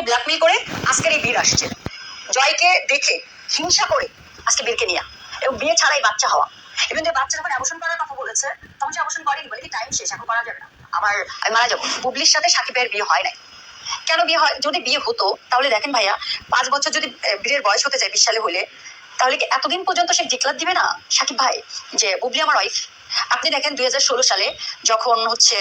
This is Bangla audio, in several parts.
ব্ল্যাকমেল করে আজকের এই বীর আসছে। জয়কে দেখে হিংসা করে আজকে বীরকে নিয়ে এবং বিয়ে ছাড়াই বাচ্চা হওয়া। এবং যে বাচ্চা যখন অ্যাবর্শন করার কথা বলেছে তখন সে অ্যাবর্শন করেনি, বলে কি টাইম শেষ, এখন করা যাবে না, আমি মারা যাবো। বুবলির সাথে সাকিবের বিয়ে হয় নাই। কেন বিয়ে হয়? যদি বিয়ে হতো তাহলে দেখেন ভাইয়া, 5 বছর যদি বীরের বয়স হতে যায় 20 সালে হলে, তাহলে কি এতদিন পর্যন্ত সে ডিক্লার দিবে না সাকিব ভাই যে বুবলি আমার ওয়াইফ? আপনি দেখেন 2016 সালে যখন হচ্ছে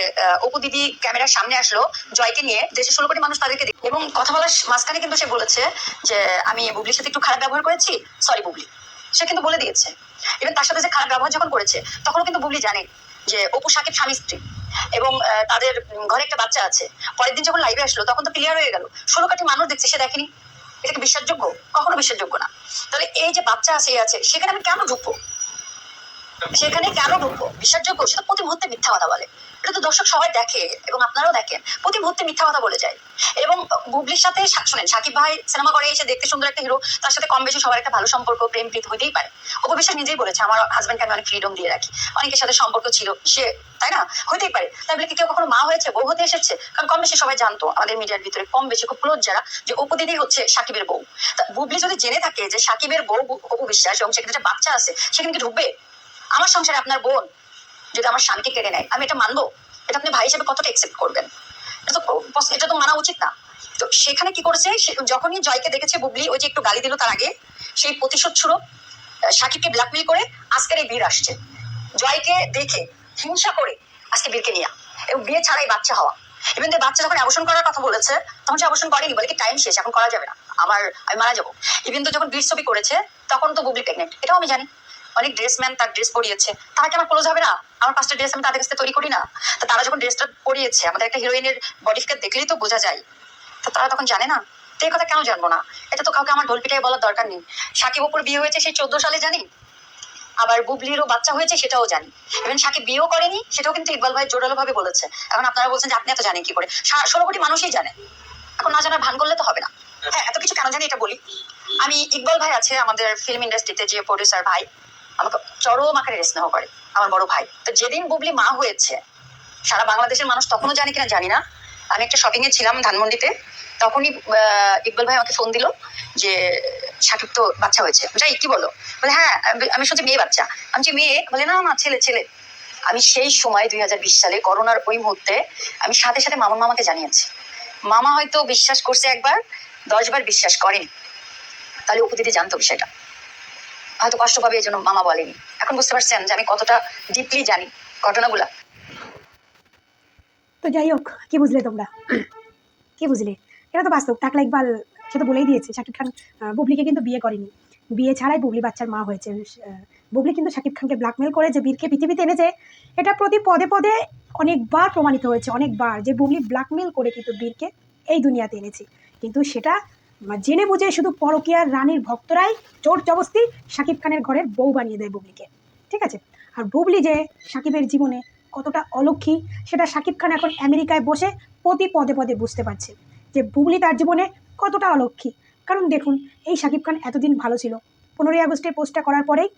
অপু দিদি ক্যামেরার সামনে আসলো জয়কে নিয়ে, দেশের 16 কোটি মানুষ তাদেরকে এবং কথা বলার মাঝখানে কিন্তু সে বলেছে যে আমি বুবলির সাথে একটু খারাপ ব্যবহার করেছি, সরি বুবলি। সে কিন্তু বলে দিয়েছে। এবং তার সাথে যে খারাপ ব্যবহার যখন করেছে তখনও কিন্তু বুবলি জানে যে অপু সাকিব স্বামী স্ত্রী এবং তাদের ঘরে একটা বাচ্চা আছে। পরের দিন যখন লাইভে আসলো তখন তো ক্লিয়ার হয়ে গেল, 16 কোটি মানুষ দেখছে, সে দেখেনি। এটা কি বিশ্বাসযোগ্য? কখনো বিশ্বাসযোগ্য না। তাহলে এই যে বাচ্চা আছে সেখানে আমি কেন ঢুকবো? সেখানে কেন ঢুকবো? বিশ্বাসযোগ্য? সে তো প্রতি মুহূর্তে মিথ্যা কথা বলে। এটা তো দর্শক সবাই দেখে এবং আপনারাও দেখেন, প্রতি মুহূর্তে মিথ্যা কথা বলে যায়। এবং বুবলির সাথে শোনেন, সাকিব ভাই সিনেমা করে এসে দেখতে সুন্দর একটা হিরো, তার সাথে কম বেশি সবার একটা ভালো সম্পর্ক, প্রেম প্রীত হইতেই পারে। অপু বিশ্বাস নিজেই বলেছে আমার হাজবেন্ডকে আমি অনেক ফ্রিডম দিয়ে রাখি, অনেকের সাথে সম্পর্ক ছিল সে, তাই না? হইতেই পারে। তাই বলে কি কেউ কখনো মা হয়েছে, বউ হতে এসেছে? কারণ কম বেশি সবাই জানতো আমাদের মিডিয়ার ভিতরে কম বেশি খুব ক্লোজ যারা, যে অপু দিদি হচ্ছে সাকিবের বউ। তা বুবলি যদি জেনে থাকে যে সাকিবের বউ অপু বিশ্বাস এবং সেখানে একটা বাচ্চা আছে, সেখানে কি ঢুকবে? আমার সংসারে আপনার বোন যদি আমার স্বামীকে কেড়ে নেয়, আমি এটা মানবো? এটা আপনি ভাই হিসেবে কতটা একসেপ্ট করবেন? এটা তো মানা উচিত না। তো সেখানে কি করেছে, যখনই জয়কে দেখেছে বুবলি, ওই যে একটু গালি দিল তার আগে, সেই প্রতিশোধ ছুড়ো সাকিবকে ব্ল্যাকমেল করে আজকের এই বীর আসছে। জয়কে দেখে হিংসা করে আজকে বীরকে নিয়ে এবং বিয়ে ছাড়াই বাচ্চা হওয়া। এবং যে বাচ্চা যখন অ্যাবর্শন করার কথা বলেছে তখন সে অ্যাবর্শন করেনি, বলে কি টাইম শেষ, এখন করা যাবে না, আমি মারা যাবো। ইভেন তো যখন বীর ছবি করেছে তখন তো বুবলি প্রেগনেন্ট, এটাও আমি জানি। অনেক ড্রেসম্যান তার ড্রেস পরিয়েছে, তারা কি আমার ক্লোজ হবে না? আমার 5টা ড্রেস আমি তাদের কাছে তৈরি করি না? তো তারা যখন ড্রেসটা পরিয়েছে, আমাদের একটা হিরোইনের বডি ফিগার দেখলেই তো বোঝা যায়, তো তারা তখন জানে না? তো এই কথা কেন জানবো না? এটা তো কাউকে আমার ঢোল পিটাই বলার দরকার নেই। সাকিব অপুর বিয়ে হয়েছে সেই 14 সালে জানি, আবার বুবলিরও বাচ্চা হয়েছে সেটাও জানি। ইভেন সাকিব বিয়েও করেনি, সেটাও কিন্তু ইকবাল ভাই জোরালো ভাবে বলেছে। এখন আপনারা বলছেন যে আপনি এত জানেন কি করে? 16 কোটি মানুষই জানে, এখন না জানার ভান করলে তো হবে না। হ্যাঁ, এত কিছু কেন জানি এটা বলি। আমি ইকবাল ভাই আছে আমাদের ফিল্ম ইন্ডাস্ট্রিতে, যে প্রডিউসার ভাই, আমাকে চরম আকারে স্নেহ করে, আমার বড় ভাই। তো যেদিন বুবলি মা হয়েছে, সারা বাংলাদেশের মানুষ তখনও জানে কিনা জানি না, আমি একটা শপিং এ ছিলাম ধানমন্ডিতে, তখনই ইকবাল ভাই আমাকে ফোন দিল যে সাকিব তো বাচ্চা হয়েছে। যাই, কি বলো? বলে হ্যাঁ, আমি শুনছি মেয়ে বাচ্চা। আমি যে মেয়ে, বলে না না ছেলে ছেলে। আমি সেই সময় 2020 সালে করোনার ওই মুহূর্তে আমি সাথে সাথে মামাকে জানিয়েছি। মামা হয়তো বিশ্বাস করছে একবার, 10 বার বিশ্বাস করেনি। তাহলে অপু দিদি জানতো বিষয়টা, হয়তো কষ্ট পাবে এই জন্য মামা বলেনি। এখন বুঝতে পারছেন যে আমি কতটা ডিপলি জানি ঘটনাগুলা। তো যাই হোক, কি বুঝলে তোমরা? কি বুঝলে? এটা তো বাস্তব। টাকলা ইকবাল সে তো বলেই দিয়েছে, শাকিব খান বুবলিকে কিন্তু বিয়ে করেনি, বিয়ে ছাড়াই বুবলি বাচ্চার মা হয়েছে। বুবলি কিন্তু শাকিব খানকে ব্ল্যাকমেল করে যে বীরকে পৃথিবীতে এনেছে, এটা প্রতি পদে পদে অনেকবার প্রমাণিত হয়েছে, অনেকবার, যে বুবলি ব্ল্যাকমেল করে কিন্তু বীরকে এই দুনিয়াতে এনেছে। কিন্তু সেটা জেনে বুঝে শুধু পরকীয়ার রানীর ভক্তরাই জোর জবস্তি শাকিব খানের ঘরের বউ বানিয়ে দেয় বুবলিকে, ঠিক আছে? আর বুবলি যে শাকিবের জীবনে কতটা অলক্ষী, সেটা শাকিব খান এখন আমেরিকায় বসে প্রতি পদে পদে বুঝতে পারছে যে বুবলি তার জীবনে কতটা অলক্ষী। কারণ দেখুন, এই শাকিব খান এতদিন ভালো ছিল, 15ই আগস্টের পোস্টটা করার পরেই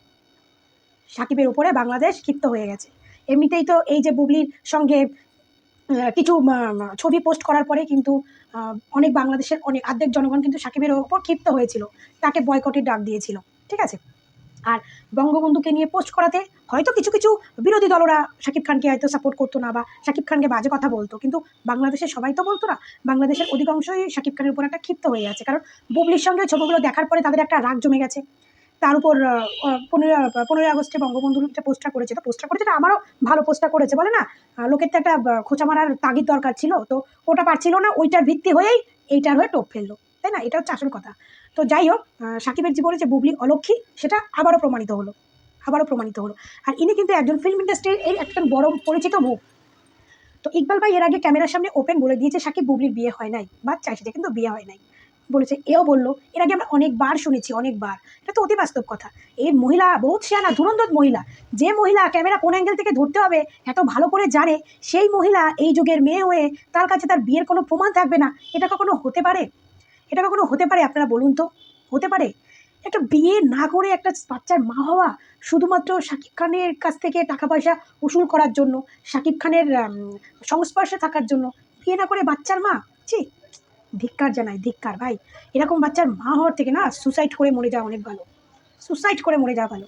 সাকিবের উপরে বাংলাদেশ ক্ষিপ্ত হয়ে গেছে। এমনিতেই তো এই যে বুবলির সঙ্গে কিছু ছবি পোস্ট করার পরে কিন্তু অনেক বাংলাদেশের অর্ধেক জনগণ কিন্তু সাকিবের ওপর ক্ষিপ্ত হয়েছিল, তাকে বয়কটের ডাক দিয়েছিল, ঠিক আছে? আর বঙ্গবন্ধুকে নিয়ে পোস্ট করাতে হয়তো কিছু কিছু বিরোধী দলরা শাকিব খানকে হয়তো সাপোর্ট করতো না বা শাকিব খানকে বাজে কথা বলতো, কিন্তু বাংলাদেশের সবাই তো বলতো না। বাংলাদেশের অধিকাংশই শাকিব খানের উপর একটা ক্ষিপ্ত হয়ে আছে, কারণ বুবলির সঙ্গে ছবিগুলো দেখার পরে তাদের একটা রাগ জমে গেছে। তার উপর 15ই আগস্টে বঙ্গবন্ধুর একটা পোস্টার করেছে, তো পোস্টার করেছে, আমারও ভালো পোস্টার করেছে, বলে না লোকের তো একটা খোঁচা মারার তাগিদ দরকার ছিল, তো ওটা পারছিল না, ওইটার ভিত্তি হয়েই এইটার হয়ে টোপ ফেললো, তাই না? এটা হচ্ছে আসল কথা। তো যাই হোক, সাকিবের জীবনে যে বুবলি অলক্ষী সেটা আবারও প্রমাণিত হলো, আর ইনি কিন্তু একজন ফিল্ম ইন্ডাস্ট্রির এই একজন বড় পরিচিত মুখ। তো ইকবাল ভাই এর আগে ক্যামেরার সামনে ওপেন বলে দিয়েছে সাকিব বুবলির বিয়ে হয় নাই, বাচ্চা এসেছে কিন্তু বিয়ে হয় নাই বলেছে, এও বললো। এর আগে আমরা অনেকবার শুনেছি, অনেকবার। এটা তো অতি বাস্তব কথা। এই মহিলা বহুত শিয়ানা, ধুরন্ধর মহিলা। যে মহিলা ক্যামেরা কোন অ্যাঙ্গেল থেকে ধরতে হবে এত ভালো করে জানে, সেই মহিলা এই যুগের মেয়ে হয়ে তার কাছে তার বিয়ের কোনো প্রমাণ থাকবে না, এটা কখনো হতে পারে? এটা কখনো হতে পারে? আপনারা বলুন তো, হতে পারে? একটা বিয়ে না করে একটা বাচ্চার মা হওয়া, শুধুমাত্র শাকিব খানের কাছ থেকে টাকা পয়সা উসুল করার জন্য, শাকিব খানের সংস্পর্শে থাকার জন্য বিয়ে না করে বাচ্চার মা? জি, ধিক্কার জানাই, ধিক্কার ভাই। এরকম বাচ্চার মা হওয়ার থেকে না সুসাইড করে মরে যাওয়া অনেক ভালো, সুসাইড করে মরে যাওয়া ভালো।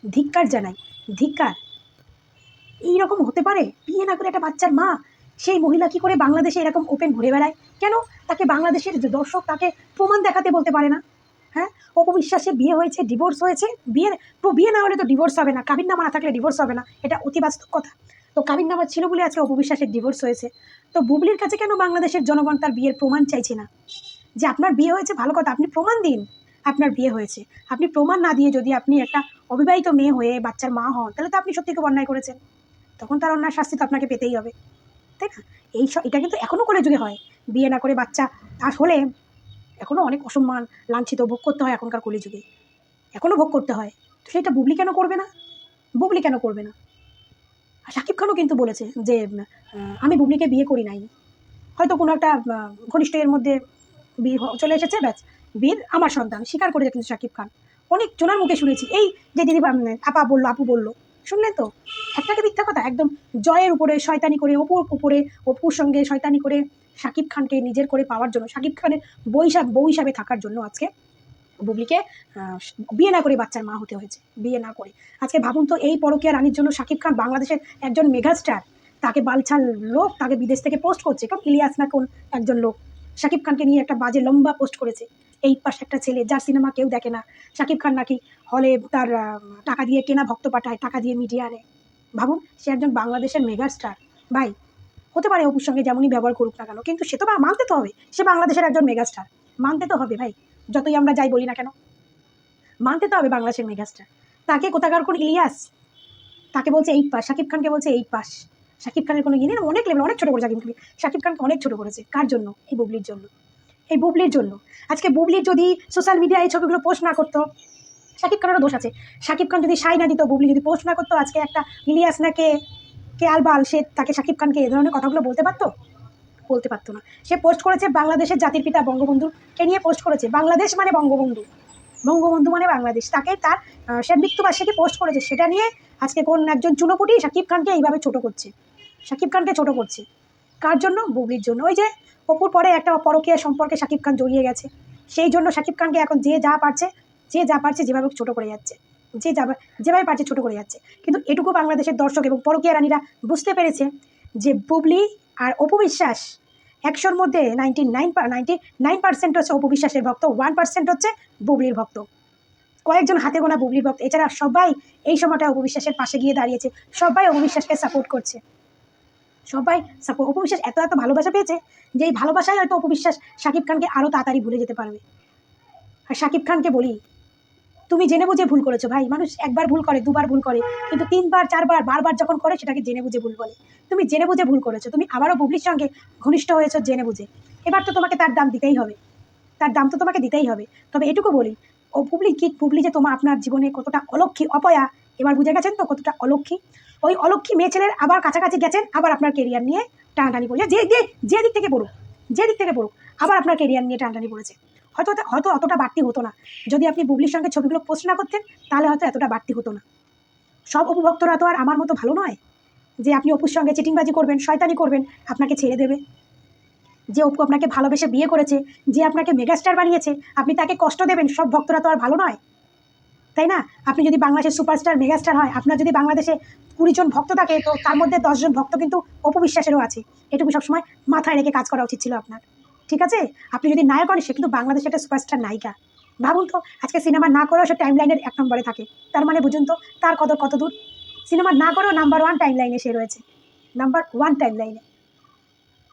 ধিক্কার জানাই, ধিক্কার। এইরকম হতে পারে? বিয়ে না করে একটা বাচ্চার মা, সেই মহিলা কি করে বাংলাদেশে এরকম ওপেন ঘুরে বেড়ায়? কেন তাকে বাংলাদেশের যে দর্শক তাকে প্রমাণ দেখাতে বলতে পারে না? হ্যাঁ, অপবিশ্বাসে বিয়ে হয়েছে, ডিভোর্স হয়েছে। বিয়ে না হলে তো ডিভোর্স হবে না, কাবিননামা না থাকলে ডিভোর্স হবে না, এটা অতি বাস্তব কথা। তো কাবিননামা ছিল বলে আজকে অপবিশ্বাসের ডিভোর্স হয়েছে। তো বুবলির কাছে কেন বাংলাদেশের জনগণ তার বিয়ের প্রমাণ চাইছে না? যে আপনার বিয়ে হয়েছে ভালো কথা, আপনি প্রমাণ দিন আপনার বিয়ে হয়েছে। আপনি প্রমাণ না দিয়ে যদি আপনি একটা অবিবাহিত মেয়ে হয়ে বাচ্চার মা হন, তাহলে তো আপনি সত্যি খুব অন্যায় করেছেন। তখন তার অন্যায় শাস্তি তো আপনাকে পেতেই হবে, তাই না? এটা কিন্তু এখনও করে যুগে হয়। বিয়ে না করে বাচ্চা হলে এখনও অনেক অসম্মান, লাঞ্ছিত ভোগ করতে হয় এখনকার কলিযুগে, এখনও ভোগ করতে হয়। তো সেটা বুবলি কেন করবে না? বুবলি কেন করবে না? আর শাকিব খানও কিন্তু বলেছে যে আমি বুবলিকে বিয়ে করি নাই, হয়তো কোনো একটা ঘনিষ্ঠ এর মধ্যে বিয়ে চলে এসেছে, ব্যাস বিয়ের আমার সন্তান স্বীকার করেছে কিন্তু শাকিব খান। অনেক জনের মুখে শুনেছি, এই যে দিদি আপা বললো, আপু বললো, শুনলেন তো? একটাকে মিথ্যা কথা, একদম জয়ের উপরে শয়তানি করে, অপুর উপরে, অপুর সঙ্গে শয়তানি করে শাকিব খানকে নিজের করে পাওয়ার জন্য, শাকিব খানের বউ হিসাবে থাকার জন্য আজকে বুবলিকে বিয়ে না করে বাচ্চার মা হতে হয়েছে, বিয়ে না করে। আজকে ভাবুন তো, এই পরকীয়া রানীর জন্য শাকিব খান বাংলাদেশের একজন মেগাস্টার, তাকে বালছাল লোক তাকে বিদেশ থেকে পোস্ট করছে, কারণ ইলিয়াস না কোন একজন লোক শাকিব খানকে নিয়ে একটা বাজে লম্বা পোস্ট করেছে। এই পাশে একটা ছেলে যার সিনেমা কেউ দেখে না, শাকিব খান নাকি হলে তার টাকা দিয়ে কেনা ভক্ত পাঠায়, টাকা দিয়ে মিডিয়া আনে। ভাবুন, সে একজন বাংলাদেশের মেগাস্টার ভাই। হতে পারে অপুর সঙ্গে যেমনই ব্যবহার করুক না কেন, কিন্তু সে তো মানতে তো হবে সে বাংলাদেশের একজন মেগাস্টার, মানতে তো হবে ভাই। যতই আমরা যাই বলি না কেন, মানতে তো হবে বাংলাদেশের মেগাস্টার। তাকে কোথাকার কোন ইলিয়াস তাকে বলছে 8 পাস, শাকিব খানকে বলছে 8 পাস। শাকিব খানের কোনো ইয়ে নেই, অনেক লেভেল, অনেক ছোট করেছে শাকিব খানকে অনেক ছোট করেছে। কার জন্য? এই বুবলির জন্য, এই বুবলির জন্য। আজকে বুবলির যদি সোশ্যাল মিডিয়ায় এই ছবিগুলো পোস্ট না করতো, শাকিব খানেরও দোষ আছে। শাকিব খান যদি সাই না দিত, বুবলি যদি পোস্ট না করতো, আজকে একটা ইলিয়াস না কে আলবাল সে তাকে শাকিব খানকে এ ধরনের কথাগুলো বলতে পারতো? বলতে পারতো না। সে পোস্ট করেছে বাংলাদেশের জাতির পিতা বঙ্গবন্ধুকে নিয়ে পোস্ট করেছে। বাংলাদেশ মানে বঙ্গবন্ধু, বঙ্গবন্ধু মানে বাংলাদেশ। তাকে তার সে মৃত্যুবার্ষিকী পোস্ট করেছে, সেটা নিয়ে আজকে কোন একজন চুনোপুটি শাকিব খানকে এইভাবে ছোট করছে, শাকিব খানকে ছোট করছে। কার জন্য? বুবলির জন্য। ওই যে অপুর পরে একটা পরকীয়া সম্পর্কে শাকিব খান জড়িয়ে গেছে, সেই জন্য শাকিব খানকে এখন যে যা পারছে যেভাবে ছোট করে যাচ্ছে, যেভাবে পারছে ছোট করে যাচ্ছে। কিন্তু এটুকু বাংলাদেশের দর্শক এবং পরকীয়া রানীরা বুঝতে পেরেছে যে বুবলি আর অপু বিশ্বাস 100-র মধ্যে 99% হচ্ছে অপু বিশ্বাসের ভক্ত, 1% হচ্ছে বুবলির ভক্ত। কয়েকজন হাতে গোনা বুবলির ভক্ত, এছাড়া সবাই এই সময়টা অপু বিশ্বাসের পাশে গিয়ে দাঁড়িয়েছে, সবাই অপু বিশ্বাসকে সাপোর্ট করছে, সবাই সাপোর্ট। অপু বিশ্বাস এত ভালোবাসা পেয়েছে যে এই ভালোবাসায় হয়তো অপু বিশ্বাস শাকিব খানকে আরও তাড়াতাড়ি ভুলে যেতে পারবে। আর শাকিব খানকে বলি, তুমি জেনে বুঝে ভুল করেছো ভাই। মানুষ একবার ভুল করে, দুবার ভুল করে, কিন্তু 3বার 4বার বারবার যখন করে সেটাকে জেনে বুঝে ভুল বলে। তুমি জেনে বুঝে ভুল করেছো, তুমি আবারও বুবলির সঙ্গে ঘনিষ্ঠ হয়েছো জেনে বুঝে। এবার তো তোমাকে তার দাম দিতেই হবে, তার দাম তো তোমাকে দিতেই হবে। তবে এটুকু বলি, বুবলি যে আপনার জীবনে কতটা অলক্ষী অপয়া, এবার বুঝে গেছেন তো কতটা অলক্ষী। ওই অলক্ষী মেয়ে ছেলের আবার কাছাকাছি গেছেন, আবার আপনার কেরিয়ার নিয়ে টানাটানি পড়ে, যে দিক থেকে পড়ুক আবার আপনার কেরিয়ার নিয়ে টানাটানি পড়েছে। হয়তো অতটা বাড়তি হতো না যদি আপনি বুবলির সঙ্গে ছবিগুলো পোস্ট না করতেন, তাহলে হয়তো এতটা বাড়তি হতো না। সব অপুভক্তরা তো আর আমার মতো ভালো নয় যে আপনি অপুর সঙ্গে চিটিংবাজি করবেন, শয়তানি করবেন, আপনাকে ছেড়ে দেবে। যে অপু আপনাকে ভালোবেসে বিয়ে করেছে, যে আপনাকে মেগাস্টার বানিয়েছে, আপনি তাকে কষ্ট দেবেন, সব ভক্তরা তো আর ভালো নয়, তাই না? আপনি যদি বাংলাদেশের সুপারস্টার মেগাস্টার হয়, আপনার যদি বাংলাদেশে 20 জন ভক্ত থাকে, তো তার মধ্যে 10 জন ভক্ত কিন্তু অপু বিশ্বাসেরও আছে। এটুকু সবসময় মাথায় রেখে কাজ করা উচিত ছিল আপনার, ঠিক আছে? আপনি যদি নায়ক হন, সে কিন্তু বাংলাদেশের একটা সুপারস্টার নায়িকা। ভাবুন তো, আজকে সিনেমা না করেও সে টাইম লাইনের 1 নম্বরে থাকে, তার মানে বুঝুন তো তার কত দূর। সিনেমা না করেও নাম্বার 1 টাইম লাইনে সে রয়েছে, নাম্বার 1 টাইম লাইনে।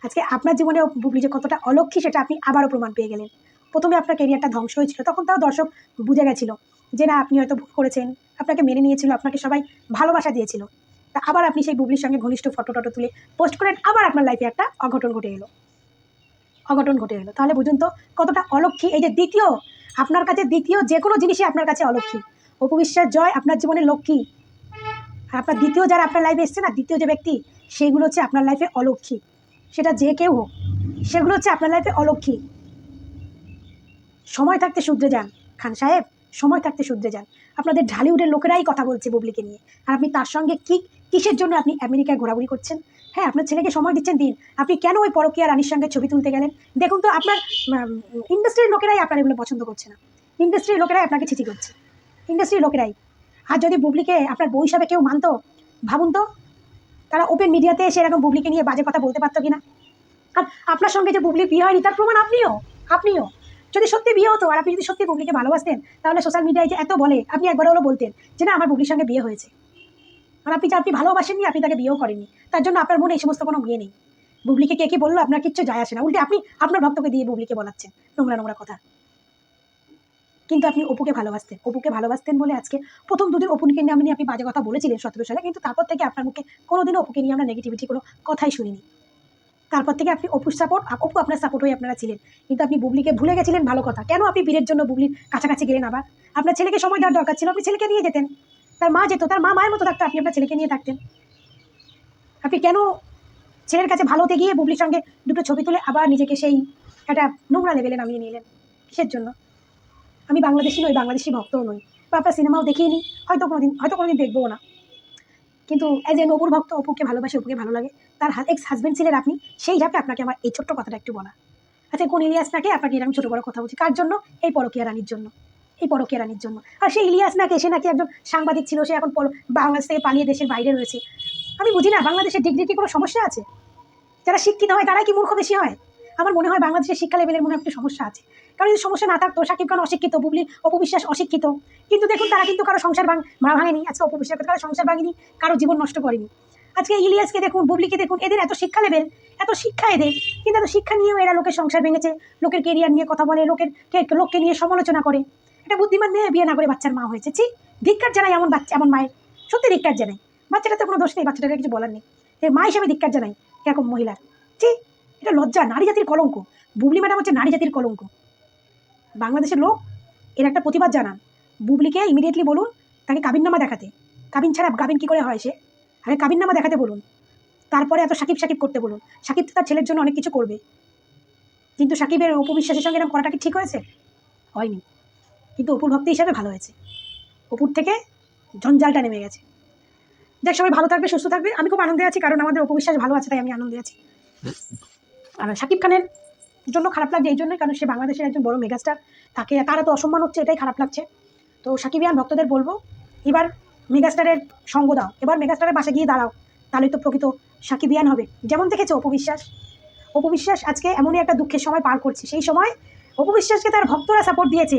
আজকে আপনার জীবনে বুবলি যে কতটা অলক্ষী সেটা আপনি আবারও প্রমাণ পেয়ে গেলেন। প্রথমে আপনার কেরিয়ারটা ধ্বংস হয়েছিল, তখন তাও দর্শক বুঝে গেছিল যে না, আপনি হয়তো ভুল করেছেন, আপনাকে মেনে নিয়েছিল, আপনাকে সবাই ভালোবাসা দিয়েছিল। তা আবার আপনি সেই বুবলির সঙ্গে ঘনিষ্ঠ ফটো তুলে পোস্ট করেন, আবার আপনার লাইফে একটা অঘটন ঘটে এলো। তাহলে বুঝুন তো কতটা অলক্ষী। এই যে আপনার কাছে দ্বিতীয় যে কোনো জিনিসই আপনার কাছে অলক্ষী। অপু বিশ্বাস জয় আপনার জীবনে লক্ষ্মী, আর আপনার দ্বিতীয় যারা আপনার লাইফে এসছে না, দ্বিতীয় যে ব্যক্তি, সেগুলো হচ্ছে আপনার লাইফে অলক্ষী। সেটা যে কেউ হোক, সেগুলো হচ্ছে আপনার লাইফে অলক্ষী। সময় থাকতে শুধরে যান খান সাহেব, সময় থাকতে শুধরে যান। আপনাদের ঢালিউডের লোকেরাই কথা বলছে বুবলিকে নিয়ে, আর আপনি তার সঙ্গে কিসের জন্য আপনি আমেরিকায় ঘোরাঘুরি করছেন? হ্যাঁ, আপনার ছেলেকে সময় দিচ্ছেন দিন। আপনি কেন ওই পরকীয়া রানীর সঙ্গে ছবি তুলতে গেলেন? দেখুন তো আপনার ইন্ডাস্ট্রির লোকেরাই আপনার এগুলো পছন্দ করছে না। ইন্ডাস্ট্রির লোকেরাই আপনাকে ছিচি করছে। ইন্ডাস্ট্রির লোকেরাই। আর যদি বুবলিকে আপনার বউ হিসাবে কেউ মানতো, ভাবুন তো তারা ওপেন মিডিয়াতে এসে এরকম বুবলিকে নিয়ে বাজে কথা বলতে পারতো কিনা? আর আপনার সঙ্গে যে বুবলির বিয়ে হয়নি তার প্রমাণ আপনিও যদি সত্যি বিয়ে হতো আর আপনি যদি সত্যি বুবলিকে ভালোবাসতেন তাহলে সোশ্যাল মিডিয়ায় যে এত বলে আপনি একবার হলো বলতেন যে না আমার বুবলির সঙ্গে বিয়ে হয়েছে। আর আপনি ভালোবাসেননি, আপনি তাকে বিয়েও করেননি, তার জন্য আপনার মনে এই সমস্ত কোনো বিয়ে নেই। বুবলিকে কে কি বললো আপনার কিচ্ছু যায় আসে না, উল্টে আপনি আপনার ভক্তকে দিয়ে বুবলিকে বলাচ্ছেন নোংরা নোংরা কথা। কিন্তু আপনি অপুকে ভালোবাসতেন বলে আজকে প্রথম দুদিন অপুকে নিয়ে আপনি বাজে কথা বলেছিলেন 17 সালে, কিন্তু তারপর থেকে আপনার মুখে কোনোদিনও অপুকে নিয়ে আমরা নেগেটিভিটি কোনো কথাই শুনিনি। তারপর থেকে আপনি অপু আপনার সাপোর্ট হয়ে আপনারা ছিলেন, কিন্তু আপনি বুবলিকে ভুলে গেছিলেন। ভালো কথা, কেন আপনি বীরের জন্য বুবলির কাছাকাছি গেলেন? আবার আপনার ছেলেকে সময় দেওয়ার দরকার ছিল, আপনি ছেলেকে নিয়ে যেতেন। তার মা যেত, তার মা মায়ের মতো থাকতো, আপনি আপনার ছেলেকে নিয়ে থাকতেন। আপনি কেন ছেলের কাছে ভালো হতে গিয়ে বুবলির সঙ্গে দুটো ছবি তুলে আবার নিজেকে সেই একটা নোংরা লেভেলে নামিয়ে নিলেন? কিসের জন্য? আমি বাংলাদেশি নই, বাংলাদেশি ভক্তও নই, বা আপনার সিনেমাও দেখিয়ে নিই, হয়তো কোনোদিন দেখবো না, কিন্তু অ্যাজ এ অপুর ভক্ত, অপুকে ভালোবাসে, অপুকে ভালো লাগে, তার এক্স হাজবেন্ড ছিলেন আপনি, সেই হিসাবে আপনাকে আমার এই ছোট্ট কথাটা একটু বলা। আচ্ছা, কোন ইলিয়াস নাকে আপনাকে এরকম ছোটো বড় কথা বলছি কার জন্য? এই পরকীয়া রানীর জন্য, এই পরকীয়া রানীর জন্য। আর সেই ইলিয়াস নাকে, সে নাকি একজন সাংবাদিক ছিল, সে এখন বাংলাদেশ থেকে পালিয়ে দেশের বাইরে রয়েছে। আমি বুঝি না বাংলাদেশের ডিগ্রি কি কোনো সমস্যা আছে? যারা শিক্ষিত হয় তারাই কি মূর্খ বেশি হয়? আমার মনে হয় বাংলাদেশের শিক্ষা লেভেলের মনে একটু সমস্যা আছে। কারণ যদি সমস্যা না থাকতো, শাকিব খান অশিক্ষিত, বুবলি অপু বিশ্বাস অশিক্ষিত, কিন্তু দেখুন তারা কিন্তু কারো সংসার ভাঙেনি। আজকে অপু বিশ্বাস কারো সংসার ভাঙেনি, কারো জীবন নষ্ট করেনি। আজকে ইলিয়াসকে দেখুন, বুবলিকে দেখুন, এদের এত শিক্ষা লেভেল, এত শিক্ষা এদের, কিন্তু এত শিক্ষা নিয়েও এরা লোকের সংসার ভেঙেছে, লোকের কেরিয়ার নিয়ে কথা বলে, লোককে নিয়ে সমালোচনা করে। এটা বুদ্ধিমান মেয়ে বিয়ে না করে বাচ্চার মা হয়েছে। ধিক্কার জানাই এমন মায়ের, সত্যি ধিক্কার জানাই। বাচ্চাটাতে কোনো দোষ নেই, বাচ্চাটাকে কিছু বলার নেই, মা হিসেবে ধিক্কার জানাই এরকম মহিলার। এটা লজ্জা, নারী জাতির কলঙ্ক। বুবলি ম্যাডাম হচ্ছে নারী জাতির কলঙ্ক। বাংলাদেশের লোক এর একটা প্রতিবাদ জানান। বুবলিকে ইমিডিয়েটলি বলুন তাকে কাবিননামা দেখাতে। কাবিন ছাড়া গাবিন কী করে হয়? সে আগে কাবিননামা দেখাতে বলুন, তারপরে এত সাকিব করতে বলুন। সাকিব তো তার ছেলের জন্য অনেক কিছু করবে, কিন্তু সাকিবের অপু বিশ্বাসের সঙ্গে এরকম করাটা কি ঠিক হয়েছে? হয়নি। কিন্তু অপুর ভক্তি হিসাবে ভালো হয়েছে, অপুর থেকে জঞ্জালটা নেমে গেছে। দেখ, সবাই ভালো থাকবে, সুস্থ থাকবে। আমি খুব আনন্দে আছি, কারণ আমাদের অপু বিশ্বাস ভালো আছে, তাই আমি আনন্দে আছি। আর সাকিব খানের জন্য খারাপ লাগছে এই জন্যই, কারণ সে বাংলাদেশের একজন বড় মেগাস্টার, তারা তো অসম্মান হচ্ছে, এটাই খারাপ লাগছে। তো সাকিবিয়ান ভক্তদের বলবো, এবার মেগাস্টারের সঙ্গ দাও, এবার মেগাস্টারের পাশে গিয়ে দাঁড়াও, তাহলে তো প্রকৃত সাকিবিয়ান হবে। যেমন দেখেছো অপু বিশ্বাস আজকে এমনই একটা দুঃখের সময় পার করছে, সেই সময় অপু বিশ্বাসকে তার ভক্তরা সাপোর্ট দিয়েছে।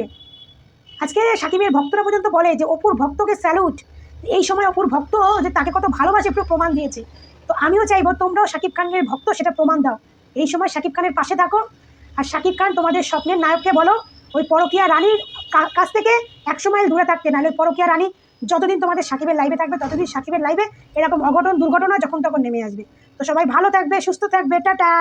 আজকে সাকিবের ভক্তরা পর্যন্ত বলে যে অপুর ভক্তকে স্যালুট। এই সময় অপুর ভক্ত যে তাকে কত ভালোবাসে পুরো প্রমাণ দিয়েছে। তো আমিও চাইবো তোমরাও সাকিব খানের ভক্ত, সেটা প্রমাণ দাও। এই সময় সাকিব খানের পাশে থাকো, আর সাকিব খান তোমাদের স্বপ্নের নায়ককে বলো ওই পরকীয়া রানীর কাছ থেকে 100 মাইল দূরে থাকতে। নাহলে পরকীয়া রানী যতদিন তোমাদের সাকিবের লাইভে থাকবে, ততদিন সাকিবের লাইভে এরকম অঘটন দুর্ঘটনা যখন তখন নেমে আসবে। তো সবাই ভালো থাকবে, সুস্থ থাকবে, টাটা।